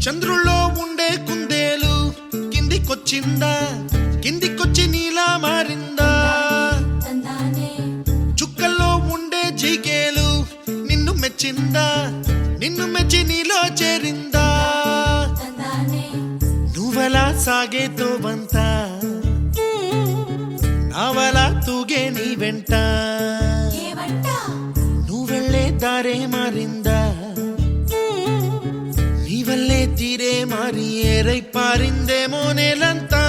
చంద్రుల్లో ఉండే కుందేలు కిందికొచ్చిందా, కిందికొచ్చి నీలా మారిందా? చుక్కల్లో ఉండే జీకేలు నిన్ను మెచ్చిందా, నిన్ను మెచ్చి నీలో చేరిందా? నువ్వలా సాగేతో వంత, నావలా తూగే నీ వెంట, నువ్వెళ్ళే దారే మారిందా, నీవల్లే తీరే మారి ఏరై పారిందేమో నేలంతా.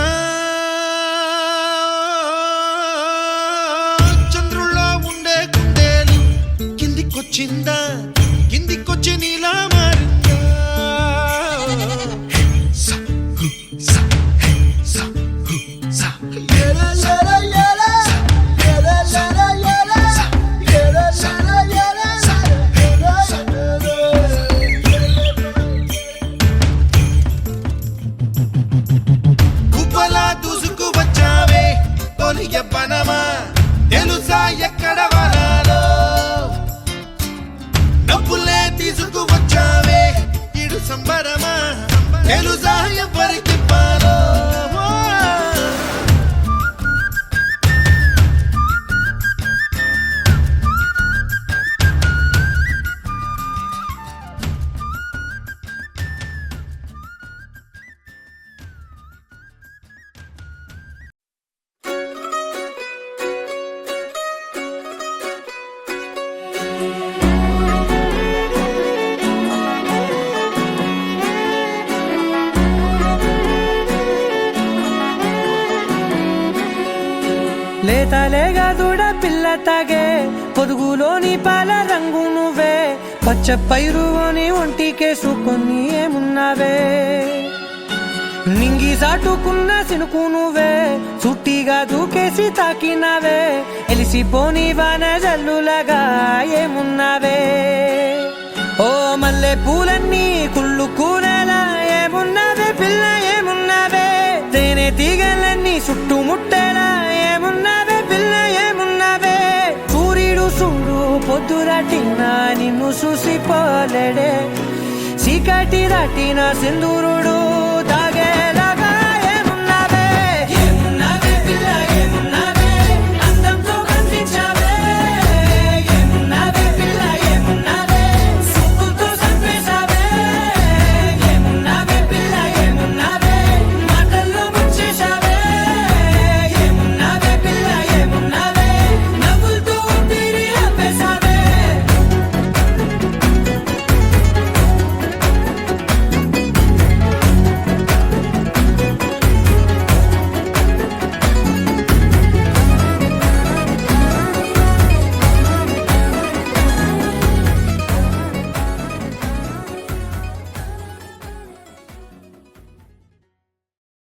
చంద్రుల్లో ఉండే కుందేలు కిందికొచ్చిందా, కిందికొచ్చి నీలా మారిందా? యవ్వనమా తెలుసా ఎక్కడ వనాలో, డబ్బులే తీసుకువచ్చావే ఇడు సంబరమా తెలుసా ఎవరికి పాలో? లేతలేగా దూడ పిల్ల తాగే పొదుగులోని పాల రంగు నువ్వే, పచ్చ పైరుని ఒంటికేసుకొని ఏమున్నావే? నింగి సాటుకున్న సినుకు నువ్వే, చుట్టిగా దూకేసి తాకినావే, ఎలిసిపోని వాన జల్లులగా ఏమున్నావే? ఓ మల్లె పూలన్నీ కుళ్ళు కూరలా ఏమున్నావే పిల్ల ఏమున్నావే? తేనె తీగలన్నీ చుట్టుముట్టేలా ఏమున్నావే పిల్ల ఏమున్నావే? సూర్యుడు చూడు పొద్దురాటినా నిన్ను చూసిపోలేడే, చీకటి దాటిన సింధూరుడు